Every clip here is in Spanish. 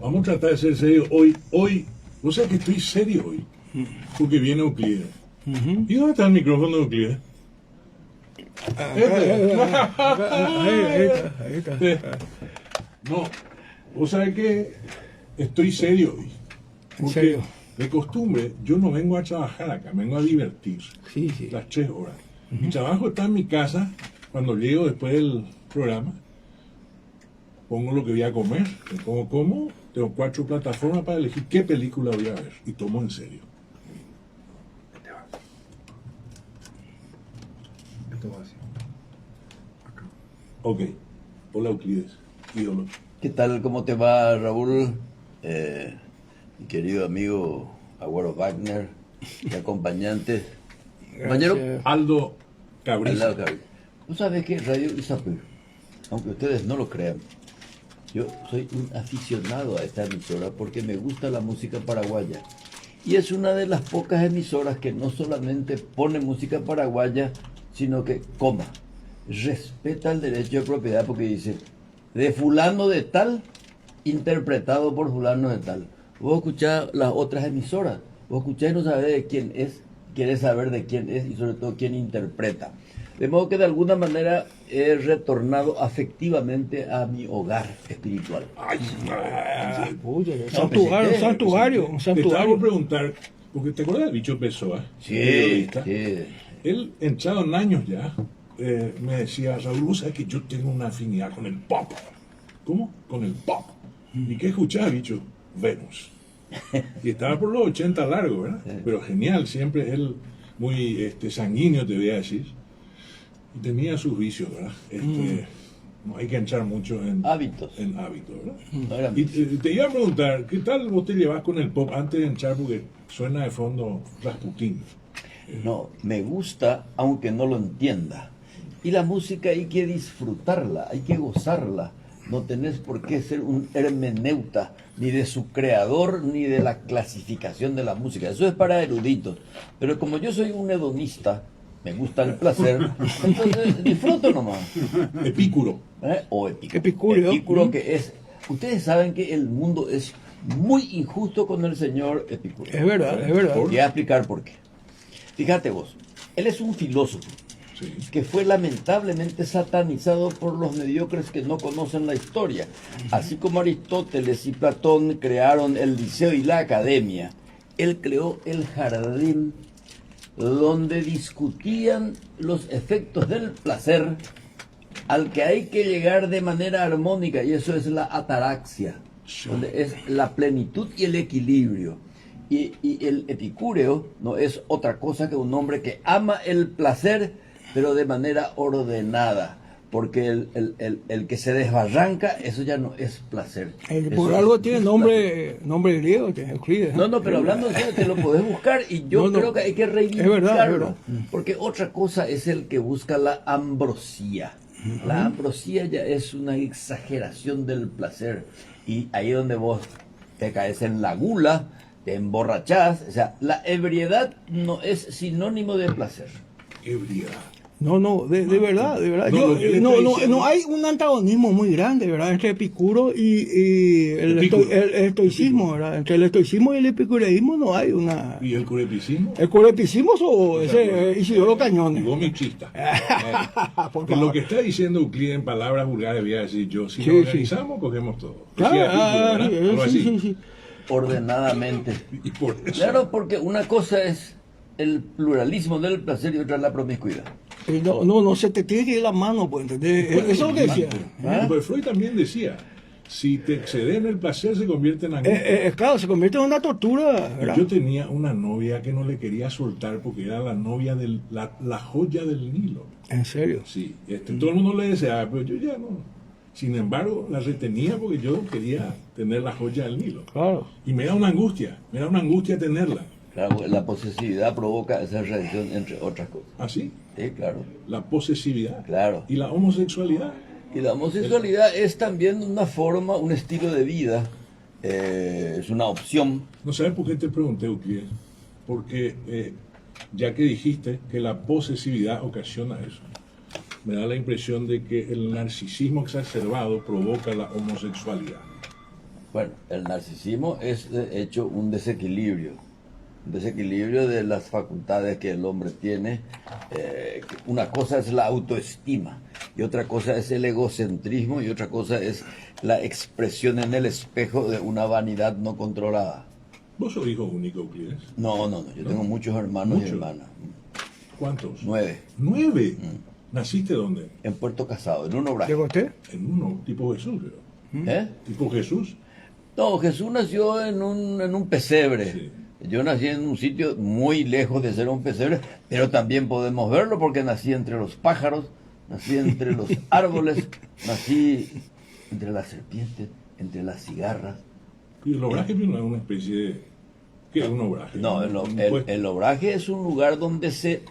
Vamos a tratar de ser serios hoy, vos sabés que estoy serio hoy, porque viene Euclides. ¿Y dónde está el micrófono de Euclides? Ahí está. No, vos sabés que estoy serio hoy. ¿En Porque serio? de costumbre yo no vengo a trabajar acá, vengo a divertir Sí, sí. las 3 horas. Mi trabajo está en mi casa, cuando llego después del programa, pongo lo que voy a comer, como, tengo 4 plataformas para elegir qué película voy a ver y tomo en serio. Esto va así. Acá. Ok, hola Euclides, ídolo. ¿Qué tal? ¿Cómo te va, Raúl? Mi querido amigo Agüero Wagner y acompañantes. Compañero, Gracias. Aldo al lado Cabrisa. de Gabriel. ¿Tú sabes que Radio Isapur, aunque ustedes no lo crean, yo soy un aficionado a esta emisora porque me gusta la música paraguaya? Y es una de las pocas emisoras que no solamente pone música paraguaya, sino que, respeta el derecho de propiedad porque dice, de fulano de tal, interpretado por fulano de tal. Vos escuchás las otras emisoras, vos escuchás y no sabés de quién es, querés saber de quién es y sobre todo quién interpreta. De modo que de alguna manera he retornado afectivamente a mi hogar espiritual. Ay, Pucha, santuario, un santuario. te estaba por preguntar, porque te acuerdas del bicho Pessoa, periodista. Sí. Él, entrado en años ya, me decía, Raúl, vos sabés que yo tengo una afinidad con el pop. ¿Cómo? Con el pop. ¿Y qué escuchaba, bicho? Venus. Y estaba por los 80 largo, ¿verdad? Sí. Pero genial, siempre él muy sanguíneo, te voy a decir. Y tenía sus vicios, ¿verdad? No hay que entrar mucho en Hábitos. ¿verdad? No eran Y te iba a preguntar, ¿qué tal vos te llevas con el pop antes de entrar? Porque suena de fondo Rasputín. No, me gusta aunque no lo entienda. Y la música hay que disfrutarla, hay que gozarla. No tenés por qué ser un hermeneuta, ni de su creador, ni de la clasificación de la música. Eso es para eruditos. Pero como yo soy un hedonista, me gusta el placer, entonces disfruto nomás. Epicuro. O Epicuro. Epicúreo. Epicuro que es... Ustedes saben que el mundo es muy injusto con el señor Epicuro. Es verdad, es verdad. Voy a explicar por qué. Fíjate vos, él es un filósofo Sí. que fue lamentablemente satanizado por los mediocres que no conocen la historia. Así como Aristóteles y Platón crearon el liceo y la academia, él creó el jardín donde discutían los efectos del placer al que hay que llegar de manera armónica, y eso es la ataraxia, donde es la plenitud y el equilibrio. Y el epicúreo no es otra cosa que un hombre que ama el placer, pero de manera ordenada, porque el que se desbarranca, eso ya no es placer. Por Eso algo es tiene placer. nombre griego, tiene Euclides. No, pero hablando en serio, te lo podés buscar y yo No, creo que hay que es reivindicarlo. verdad. Porque otra cosa es el que busca la ambrosía. La ambrosía ya es una exageración del placer. Y ahí donde vos te caes en la gula, te emborrachás. O sea, la ebriedad no es sinónimo de placer. Ebriedad. No, de verdad, de verdad. No, lo que le está diciendo- No hay un antagonismo muy grande, ¿verdad? Entre Epicuro y Epicuro. el estoicismo, ¿verdad? Entre el estoicismo y el epicureísmo no hay una... ¿Y el curepicismo? El curepicismo o ese Isidoro Cañones. Vos mi chista. Por Que lo favor. que está diciendo Euclides en palabras vulgares, voy a decir yo, si Sí, lo sí. organizamos, cogemos todo. Claro, Decía Epicuro, ¿verdad? Algo así. sí. Ordenadamente. Y por eso, Claro, porque una cosa es el pluralismo del placer y otra la promiscuidad. No se te tiene que ir la mano, pues, ¿entendés? Eso es lo que decía. Pero Freud también decía, si te excedes en el placer se convierte en angustia. Claro, se convierte en una tortura, ¿verdad? Yo tenía una novia que no le quería soltar porque era la novia de la joya del Nilo. En serio. Sí, todo el mundo le deseaba, pero yo ya no. Sin embargo, la retenía porque yo quería tener la joya del Nilo. Claro. Y me da una angustia tenerla. Claro, la posesividad provoca esa reacción, entre otras cosas. ¿Así? Sí, claro. La posesividad. Claro. Y la homosexualidad. Y la homosexualidad es también una forma, un estilo de vida, es una opción. ¿No sabes por qué te pregunté, Euclides? Porque ya que dijiste que la posesividad ocasiona eso, me da la impresión de que el narcisismo exacerbado provoca la homosexualidad. Bueno, el narcisismo es de hecho un desequilibrio de las facultades que el hombre tiene. Una cosa es la autoestima y otra cosa es el egocentrismo y otra cosa es la expresión en el espejo de una vanidad no controlada. ¿Vos sos hijo único, Euclides? No, yo tengo muchos hermanos y ¿Muchos? hermanas. ¿Cuántos? 9. ¿9? ¿Naciste dónde? En Puerto Casado, en un obraje. ¿Llegó usted? En uno, tipo Jesús, creo. ¿Eh? ¿Tipo Jesús? No, Jesús nació en un pesebre. Sí. Yo nací en un sitio muy lejos de ser un pesebre, pero también podemos verlo porque nací entre los pájaros, nací entre los árboles, nací entre las serpientes, entre las cigarras. Y el obraje no es una especie de... ¿Qué es un obraje? No, Un puesto. el obraje es un lugar donde se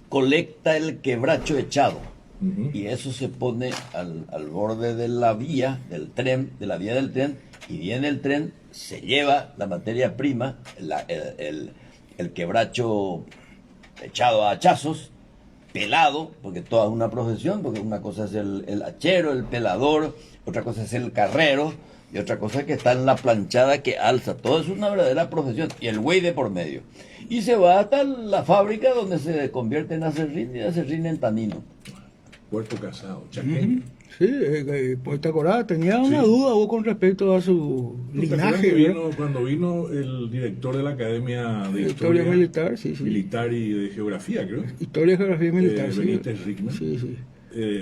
colecta el quebracho echado. Ujú. Y eso se pone al borde de la vía del tren, y viene el tren, se lleva la materia prima, el quebracho echado a hachazos, pelado, porque toda una procesión, porque una cosa es el hachero, el pelador, otra cosa es el carrero, y otra cosa que está en la planchada que alza. Todo es una verdadera procesión, y el güey de por medio. Y se va hasta la fábrica donde se convierte en acerrín y de acerrín en tanino. Puerto Casado, chaqueño. Sí, pues te acordás, tenía una Sí. duda vos con respecto a su ¿No te acuerdas linaje, que ¿verdad? cuando vino el director de la Academia de Historia militar, sí, sí. Militar y de Geografía, creo? Historia y geografía militar, sí. Benítez Rickman. Sí, sí,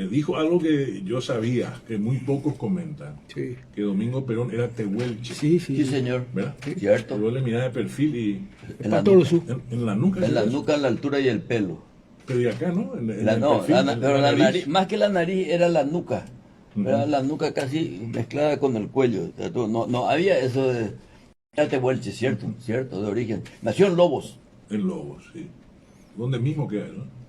Dijo algo que yo sabía, que muy pocos comentan, sí. que Domingo Perón era tehuelche, Sí, sí. Sí, señor. ¿verdad? Cierto. Yo le miraba de perfil y En la Pato nuca. Luzú. en la nuca. En la ¿sí? nuca, en la altura y el pelo. Pero de acá, ¿no? En La, el no, perfil, pero la nariz. nariz, más que la nariz, era la nuca. Ujú. Era la nuca casi mezclada con el cuello. O sea, no había eso de... Ya te vuelches, cierto, cierto, de origen. Nació en Lobos, En Lobos, sí. ¿Dónde mismo queda, no?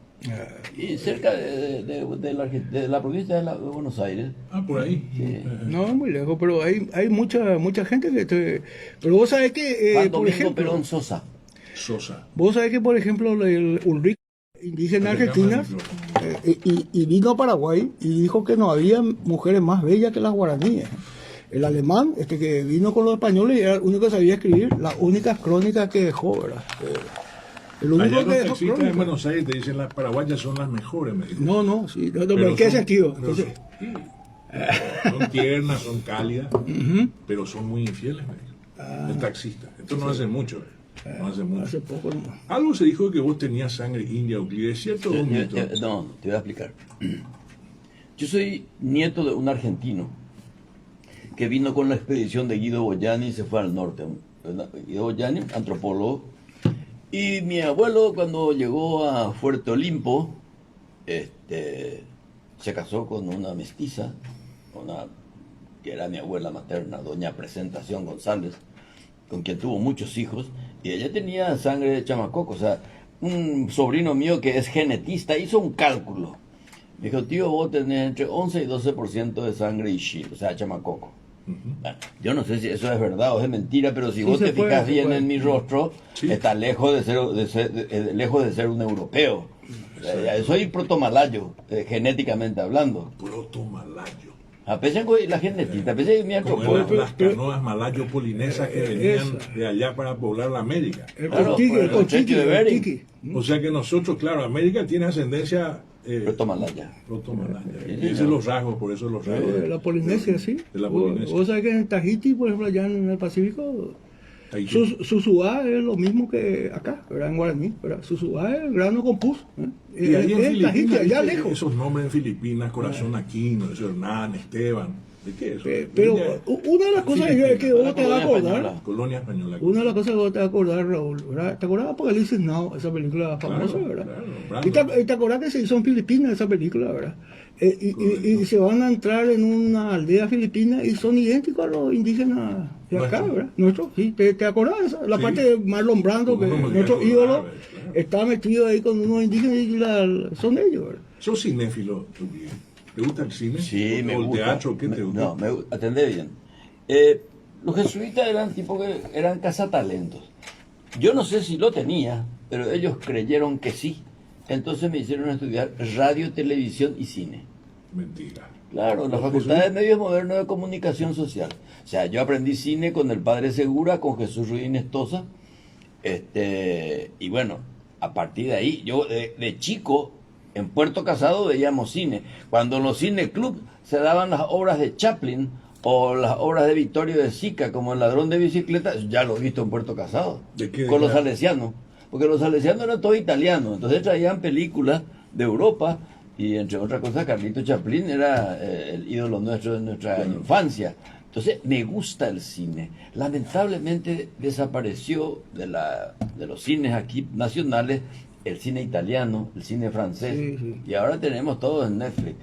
y cerca de la provincia de Buenos Aires. Ah, por ahí. Sí. Ajá. No, muy lejos, pero hay mucha gente que te... Pero vos sabés que, Juan por Domingo ejemplo, Perón Sosa. Sosa. vos sabés que, por ejemplo, el Ulrich, indígena argentina, y vino a Paraguay y dijo que no había mujeres más bellas que las guaraníes. El alemán, que vino con los españoles y era el único que sabía escribir las únicas crónicas que dejó, ¿verdad? El único Allá que los dejó taxistas en crónicas. Buenos Aires te dicen las paraguayas son las mejores, me dicen. No, sí, no, Pero ¿en qué son- sentido? pero Entonces, sí. Son tiernas, son cálidas, pero son muy infieles, me dicen. El taxista. Esto no hace mucho, no hace mucho. hace poco nomás. Algo se dijo que vos tenías sangre india, Euclides, ¿cierto o mito? No, te voy a explicar. Yo soy nieto de un argentino que vino con la expedición de Guido Boyani y se fue al norte. Guido Boyani, antropólogo. Y mi abuelo, cuando llegó a Fuerte Olimpo, se casó con una mestiza, que era mi abuela materna, doña Presentación González, con quien tuvo muchos hijos, y ella tenía sangre de chamacoco. O sea, un sobrino mío que es genetista hizo un cálculo. Me dijo, tío, vos tenés entre 11 y 12% de sangre Ishii, o sea, chamacoco. Bueno, yo no sé si eso es verdad o es mentira, pero si Sí, vos se te puede, fijas se bien puede. en mi rostro, Sí. está lejos lejos de ser un europeo. Soy protomalayo, genéticamente hablando. Proto malayo. A pesar de la genética, a pesar de mi Como antropólogo. eran las canoas malayo-polinesas que venían esa. de allá para poblar la América. El Claro, Cochiqui, por el estrecho de Bering. Cochiqui. O sea que nosotros, claro, América tiene ascendencia Protomalaya. proto-malaya. Sí, Y señor. esos los rasgos, por eso los rasgos. La Polinesia, sí. De la Polinesia. Vos sabés que en Tahiti, por ejemplo, allá en el Pacífico, Tahití. Susúa es lo mismo que acá, ¿verdad? En guaraní, ¿verdad? Susúa es el grano con pus. Y ahí en Es Tahiti, Filipinas, allá ¿viste? lejos. Esos nombres en Filipinas, Corazón Aquino, eso Hernán, Esteban. ¿De qué es eso? Pero Ya- una de las cosas que vos te vas a Colonia acordar, española. Colonia española. una de las cosas que vos te vas a acordar, Raúl, ¿verdad? ¿Te acordás de Apocalipsis Now, esa película famosa, Claro, verdad? claro, Y Brandon. te acordás que se hizo en Filipinas esa película, ¿verdad? Y Correcto. se van a entrar en una aldea filipina y son idénticos a los indígenas de acá, Nuestro. ¿verdad? Nuestros, sí. ¿Te acordás de esa? La Sí. parte de Marlon Brando, que ¿Cómo no me voy a nuestro acordar? ídolo Claro. está metido ahí con unos indígenas y son ellos, ¿verdad? ¿Sos cinéfilo? ¿Te gusta el cine? Sí, me ¿O el gusta. teatro? ¿Qué te gusta? No, atendé bien. Los jesuitas eran tipo que eran cazatalentos. Yo no sé si lo tenía, pero ellos creyeron que sí. Entonces me hicieron estudiar radio, televisión y cine. Mentira. Claro, la Los Facultad de jesuitas. Medios Modernos de Comunicación Social. O sea, yo aprendí cine con el padre Segura, con Jesús Ruiz Inestosa. Y bueno, a partir de ahí, yo de chico, en Puerto Casado veíamos cine. Cuando en los cineclub se daban las obras de Chaplin o las obras de Vittorio de Sica, como El ladrón de bicicleta, ya lo he visto en Puerto Casado. ¿De qué? Con los Ya. salesianos. Porque los salesianos eran todos italianos. Entonces traían películas de Europa. Y entre otras cosas, Carlito Chaplin era el ídolo nuestro de nuestra infancia. Entonces, me gusta el cine. Lamentablemente desapareció de los cines aquí nacionales el cine italiano, el cine francés. Sí, sí. Y ahora tenemos todo en Netflix.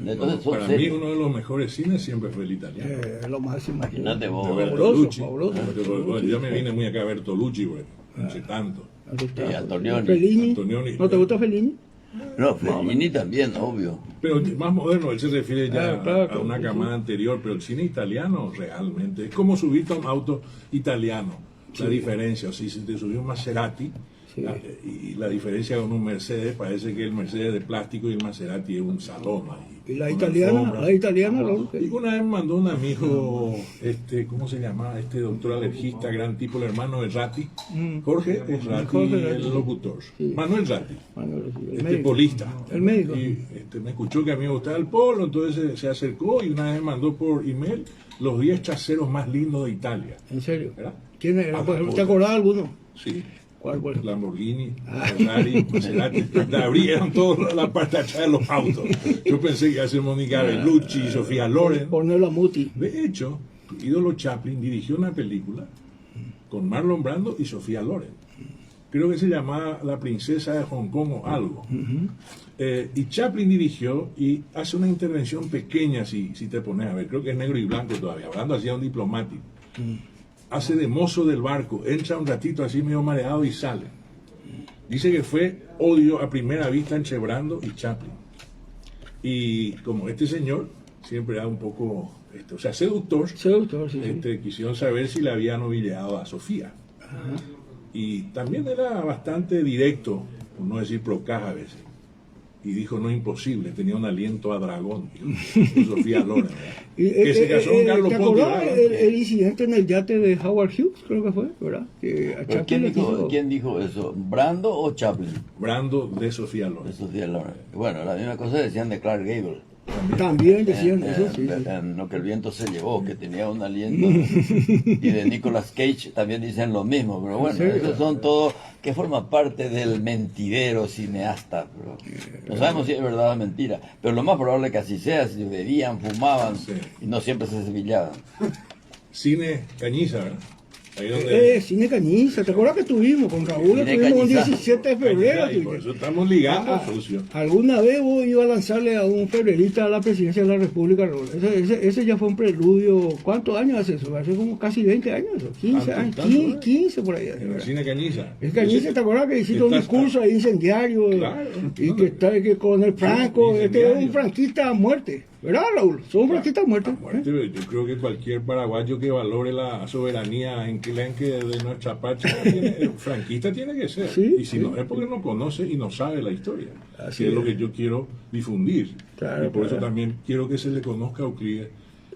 Entonces, son Para mí series. uno de los mejores cines siempre fue el italiano. Lo máximo. Imagínate vos. De Fabuloso, Bertolucci. fabuloso. Bueno, yo me vine muy acá a Bertolucci, güey. No sé tanto. Y Antonioni. Fellini. Antonioni. ¿No te gusta Fellini? No, Fellini también, obvio. Pero más moderno, él se refiere ya Claro, a una sí, camada anterior, pero el cine italiano realmente es como subirte a un auto italiano. La diferencia, o sea, si te subió un Maserati y la diferencia con un Mercedes, parece que el Mercedes es de plástico y el Maserati es un salón ahí. Y la Con italiana, alfombra. Raúl, Y una vez mandó un amigo, ¿cómo se llama? Este doctor alergista, gran tipo, el hermano de Ratti, Jorge es Ratti, Jorge Ratti. el locutor. Sí. Manuel Ratti, Manuel, sí, el este médico. polista. El médico. Y me escuchó que a mí me gustaba el polo, entonces se acercó y una vez mandó por email los 10 traseros más lindos de Italia. ¿En serio? ¿Verdad? ¿Quién era? Ah, Pues, puta. ¿te acordás de alguno? Sí. ¿Cuál, cuál? Lamborghini, Ferrari, Maserati, abrieron toda la parte de atrás de los autos. Yo pensé que iba a ser Mónica Bellucci, Sofía Loren. Ornella Muti. De hecho, tu ídolo Chaplin dirigió una película con Marlon Brando y Sofía Loren. Creo que se llamaba La princesa de Hong Kong o algo. Y Chaplin dirigió y hace una intervención pequeña, si te pones a ver. Creo que es negro y blanco todavía, hablando así a un diplomático. Hace de mozo del barco, entra un ratito así medio mareado y sale. Dice que fue odio a primera vista entre Brando y Chaplin. Y como este señor siempre era un poco, o sea, seductor, Seductor, sí, sí. quisieron saber si le había novilleado a Sofía. Y también era bastante directo, por no decir procaz a veces. Y dijo, no, imposible, tenía un aliento a dragón, dijo, Sofía Loren. Que se casó con Carlos ¿Te Ponti, acordás ¿verdad? el incidente en el yate de Howard Hughes? Creo que fue, ¿verdad? Que a ¿Pero Chaplin le quiso- quién dijo eso? ¿Brando o Chaplin? Brando de Sofía Loren. Esos días, bueno, la misma cosa decían de Clark Gable. También decían en, eso, sí. en Lo que el viento se llevó, que tenía un aliento. Y de Nicolas Cage también dicen lo mismo, pero bueno, serio? esos son todo que forma parte del mentidero cineasta. Pero no sabemos si es verdad o mentira, pero lo más probable es que así sea, si bebían, fumaban Sí. y no siempre se cepillaban. Cine Cañiza, ¿verdad? Ahí donde... Cine Cañiza, ¿te acuerdas que estuvimos con Raúl? Cine Estuvimos el Cañiza. 17 de febrero. Cañiza, y por eso estamos ligando, Ah, socio. ¿Alguna vez vos ibas a lanzarle a un febrerista a la presidencia de la República, Raúl? Ese ya fue un preludio. ¿Cuántos años hace eso? Hace como casi 20 años, ¿o? 15 años, Tanto, ¿eh? 15 por ahí. En el ¿verdad? Cine Cañiza. El Cañiza, ¿te acuerdas que hiciste un Estás- discurso ahí incendiario? Claro. Y que está que con el Franco, este es Incendiario. un franquista a muerte, ¿verdad, Raúl? Son franquistas a muerte. A muerte, yo creo que cualquier paraguayo que valore la soberanía en que de nuestra patria, franquista tiene que ser. Sí, y si sí, no, es porque no conoce y no sabe la historia. Así que es lo es. que yo quiero difundir. Claro, y por eso claro. también quiero que se le conozca a Euclides.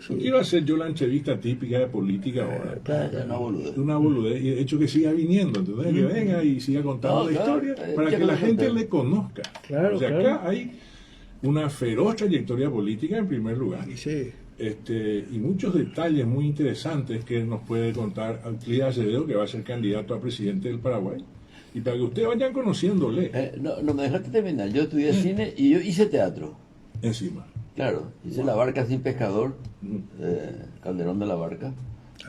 No quiero hacer yo la entrevista típica de política ahora. No, boludo. Es una boludez. Y de hecho que siga viniendo, ¿entendés? Que venga y siga contando No, la claro, historia para ya que la lo gente conté. le conozca. Claro, o sea, claro. acá hay una feroz trayectoria política en primer lugar. Sí. Y muchos detalles muy interesantes que nos puede contar Euclides Acevedo, que va a ser candidato a presidente del Paraguay. Y para que ustedes vayan conociéndole No me dejaste terminar. Yo estudié cine y yo hice teatro. encima. Claro, hice La Barca sin Pescador, Calderón de la Barca,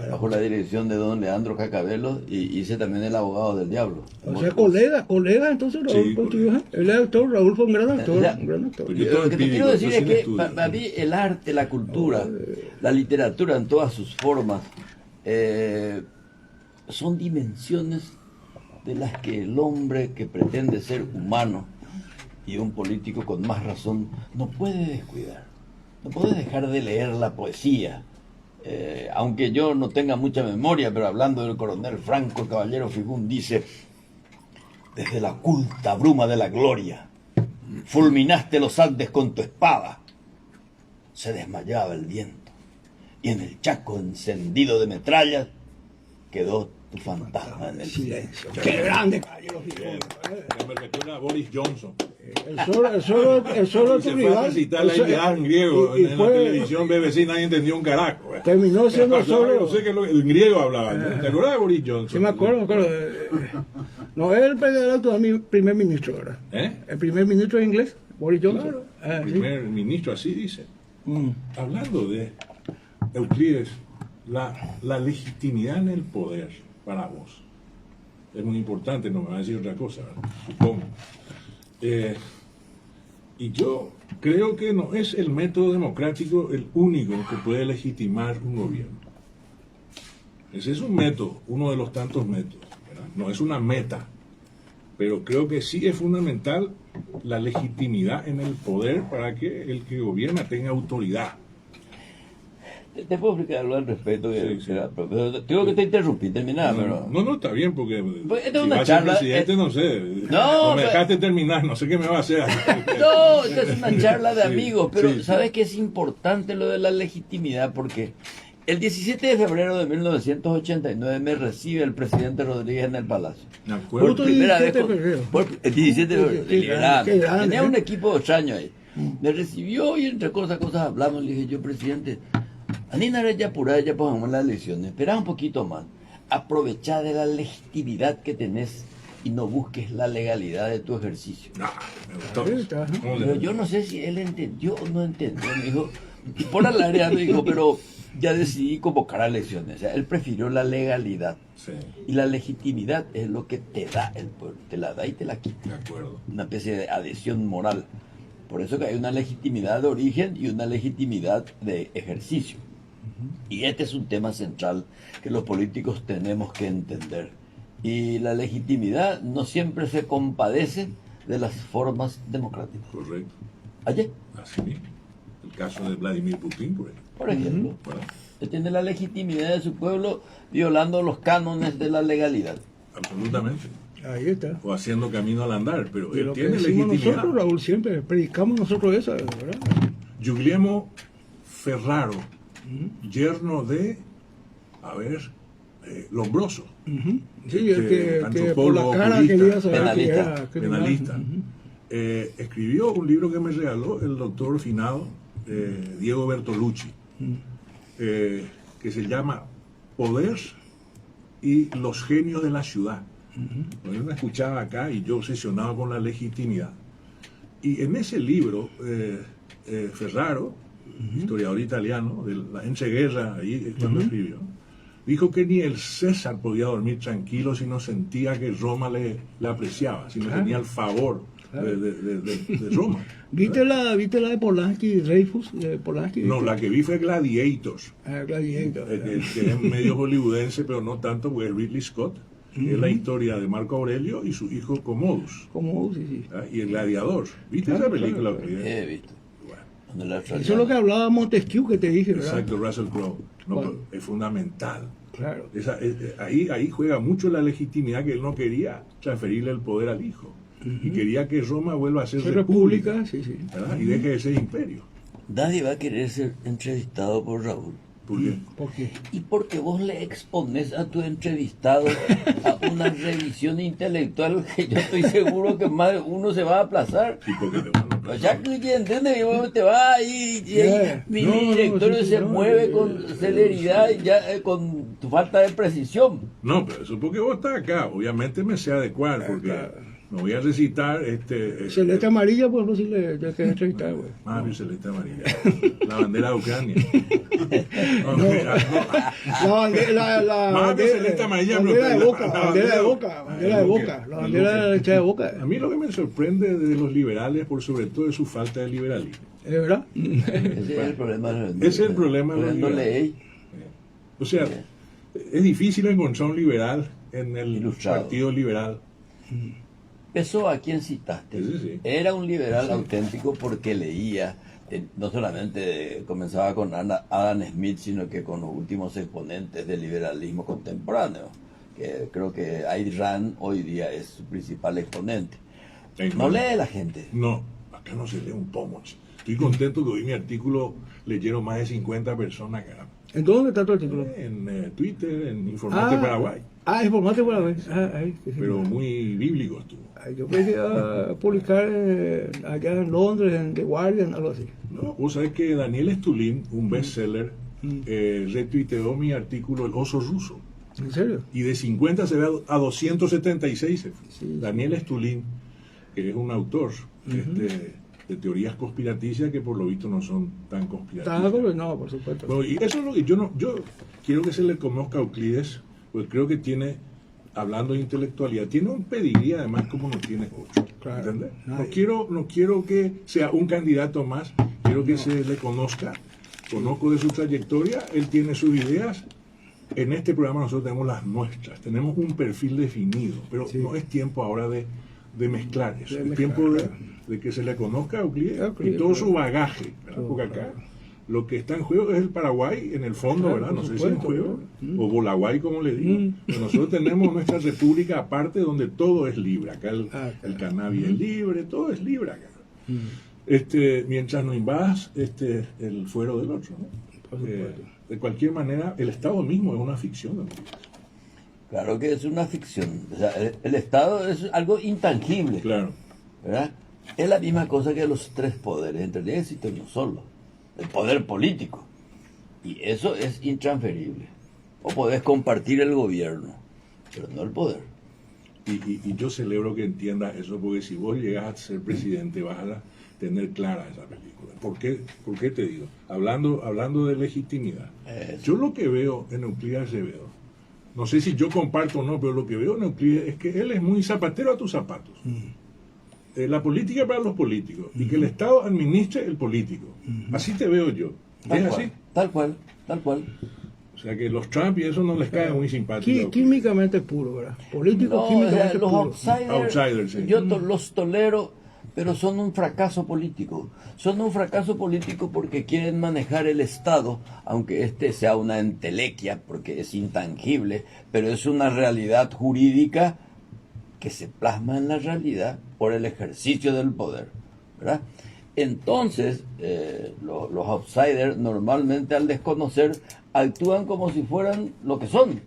bajo la dirección de don Leandro Cacabelos, y hice también El Abogado del Diablo. O sea, colega entonces Raúl Sí, contigo, colega. ¿eh? Él es actor, Raúl fue un gran actor, Ya. un gran actor. Pues yo Lo que te empírico, quiero decir yo es sin que estudio. para mí el arte, la cultura, la literatura en todas sus formas, son dimensiones de las que el hombre que pretende ser humano, y un político con más razón, no puede descuidar. No puede dejar de leer la poesía. Aunque yo no tenga mucha memoria, pero hablando del coronel Franco, el caballero Figún dice: desde la oculta bruma de la gloria, fulminaste los Andes con tu espada, se desmayaba el viento, y en el chaco encendido de metrallas quedó tu fantasma en el Silencio. silencio. Qué grande, caballero. Bien. Me recuerda a Boris Johnson. El solo de Se tu fue a rival. recitar la Ilíada en griego. y En la fue- televisión BBC nadie entendió un carajo. Terminó siendo Hablaba, solo. yo sé que en griego hablaba. ¿Te acuerdas de Boris Johnson? Sí, me acuerdo. No, él era el primer ministro, ¿verdad? ¿Eh? El primer ministro inglés, Boris Johnson. Claro. Ah, El sí. primer ministro así dice. Mm. Hablando de Euclides, la legitimidad en el poder para vos es muy importante, no me va a decir otra cosa, ¿verdad? Supongo. Y yo creo que no es el método democrático el único que puede legitimar un gobierno. Ese es un método, uno de los tantos métodos, ¿verdad? No es una meta, pero creo que sí es fundamental la legitimidad en el poder para que el que gobierna tenga autoridad. ¿Te puedo explicar algo al respecto? Sí. Pero tengo que te interrumpí, terminar, pero... No, está bien, porque Pues, esta es si una va a ser charla, presidente, no sé. No, me pero- dejaste terminar, no sé qué me va a hacer. No, esta es una charla de Sí, amigos, pero sí, ¿sabes sí. qué es importante lo de la legitimidad? Porque el 17 de febrero de 1989 me recibe el presidente Rodríguez en el Palacio. Me Por acuerdo. Justo el primera 17 vez, de febrero. el 17 de febrero, Qué deliberante. grande, Tenía ¿eh? un equipo extraño ahí. Me recibió y entre cosas hablamos. Le dije yo, presidente, Anina ya apurada, ya pongamos las elecciones. Espera un poquito más. Aprovechá de la legitimidad que tenés y no busques la legalidad de tu ejercicio. No, me gustó. Ahí está, ¿no? ¿Cómo le- Pero yo no sé si él entendió o no entendió. Me dijo, y por la área me dijo, pero ya decidí convocar a elecciones. O sea, él prefirió la legalidad. Sí, Y la legitimidad es lo que te da el pueblo. Te la da y te la quita. de acuerdo. Una especie de adhesión moral. Por eso que hay una legitimidad de origen y una legitimidad de ejercicio. Y este es un tema central que los políticos tenemos que entender. Y la legitimidad no siempre se compadece de las formas democráticas. Correcto. Ayer, Así mismo. El caso de Vladimir Putin, por ejemplo. por ejemplo, Bueno, él tiene la legitimidad de su pueblo violando los cánones de la legalidad. absolutamente. Ahí está. O haciendo camino al andar, pero Y él lo que tiene decimos legitimidad. nosotros, Raúl, siempre predicamos nosotros eso, ¿verdad? Guglielmo Ferraro, yerno de, Lombroso, Ujú. Sí, el que por antropólogo, la cara oculista, quería saber que penalista, era criminal. penalista. Ujú. Escribió un libro que me regaló el doctor finado Diego Bertolucci, que se llama Poder y los genios de la ciudad. Yo me escuchaba acá y yo obsesionado con la legitimidad. Y en ese libro, Ferraro, historiador italiano, de la entreguerra, ahí cuando escribió, dijo que ni el César podía dormir tranquilo si no sentía que Roma le apreciaba, si no Claro. tenía el favor de Roma. ¿Viste la de Polanski, Dreyfus, de Polanski? No, la que vi fue Gladiators, Ah, Gladiator. que es medio hollywoodense, pero no tanto, porque es Ridley Scott, que es la historia de Marco Aurelio y su hijo Commodus, Como, sí, sí. ¿ah? Y el gladiador. ¿Viste Claro, esa película? claro. He visto. Bueno, Donde la Eso es lo que hablaba Montesquieu, que te dije, ¿verdad? exacto, Russell Crowe. No, Bueno. pero es fundamental. Claro. Ahí juega mucho la legitimidad, que él no quería transferirle el poder al hijo. Y quería que Roma vuelva a ser Ser república, república, sí, sí. ¿verdad? Y deje de ser imperio. Nadie va a querer ser entrevistado por Raúl. ¿Por qué? ¿Por qué? Y porque vos le expones a tu entrevistado a una revisión intelectual que yo estoy seguro que más de uno se va a aplazar. Sí, porque te van a O sea, que entiendes, y vos te vas ahí y ahí mi No, directorio sí, se no, mueve con celeridad y ya con tu falta de precisión. No, pero eso porque vos estás acá. Obviamente me sé adecuar, porque claro. no voy a recitar Celeste amarilla, pues no le ya que entrevistar, güey. más bien celeste amarilla. La bandera de Ucrania. No, La Más que celeste amarilla, bandera pero de Boca, la bandera de bandera- Boca, bandera de el Boca, buque, la el bandera buque. de hinchada de Boca. A mí lo que me sorprende de los liberales, por sobre todo, es su falta de liberalismo. ¿Es verdad? Ese es el problema. Ese es el problema de los No liberales. leí. O sea, es difícil encontrar un liberal en el Ilustrado. Partido Liberal. Pessoa, ¿a quién citaste? Ese sí. Era un liberal auténtico porque leía, no solamente comenzaba con Adam Smith, sino que con los últimos exponentes del liberalismo contemporáneo, que creo que Ayn Rand hoy día es su principal exponente. No lee la gente. No, acá no se lee un pomo. Che. Estoy contento que hoy mi artículo leyeron más de 50 personas acá. ¿En dónde está tu artículo? En Twitter, en Informante Paraguay. Informate Paraguay. Ahí, sí, Pero muy bíblico estuvo. Yo pensé a publicar allá en Londres, en The Guardian, algo así. No, vos sabés que Daniel Estulin, un bestseller, retuiteó mi artículo El oso ruso. ¿En serio? Y de 50 se ve a 276 se fue. Sí. Daniel Estulin, que es un autor de teorías conspiraticias que por lo visto no son tan conspiraticias. No, por supuesto. Bueno, y eso es lo que yo quiero que se le conozca a Euclides, porque creo que tiene, hablando de intelectualidad, tiene un pedigrí además como no tiene otro. Claro. ¿Entendés? Nadie. No quiero que sea un candidato más, quiero que se le conozca, conozco de su trayectoria, él tiene sus ideas. En este programa nosotros tenemos las nuestras, tenemos un perfil definido, pero Sí. no es tiempo ahora de mezclar eso, De es mezclar, tiempo claro. de que se le conozca a Euclides y Euclides, todo claro. su bagaje, ¿verdad? Todo, Porque acá claro. lo que está en juego es el Paraguay en el fondo, Claro, ¿verdad? por No sé si en supuesto, juego, ¿no? o Bolaguay como le digo. Mm. Pero nosotros tenemos nuestra república aparte donde todo es libre, acá el Claro. cannabis es libre, todo es libre acá. Mm. Mientras no invadas el fuero del otro, ¿no? Por supuesto. De cualquier manera, el Estado mismo es una ficción. ¿No? Claro que es una ficción. O sea, el Estado es algo intangible, Claro. ¿verdad? Es la misma cosa que los tres poderes. En realidad existe uno solo, el poder político. Y eso es intransferible. O podés compartir el gobierno, pero no el poder. Y yo celebro que entiendas eso, porque si vos llegas a ser presidente, vas a tener clara esa película. ¿Por qué te digo? Hablando de legitimidad. Eso. Yo lo que veo en Euclides Acevedo, no sé si yo comparto o no, pero lo que veo en Euclides es que él es muy zapatero a tus zapatos. La política para los políticos y que el Estado administre el político. Así te veo yo. ¿Es así? Tal cual, tal cual. O sea que los Trump y eso no les cae muy simpático. Químicamente puro, ¿verdad? Político, No, o sea, químicamente los puro. outsiders, Sí. yo los tolero, pero son un fracaso político. Son un fracaso político porque quieren manejar el Estado, aunque este sea una entelequia, porque es intangible, pero es una realidad jurídica que se plasma en la realidad por el ejercicio del poder, ¿verdad? Entonces, los outsiders normalmente al desconocer actúan como si fueran lo que son,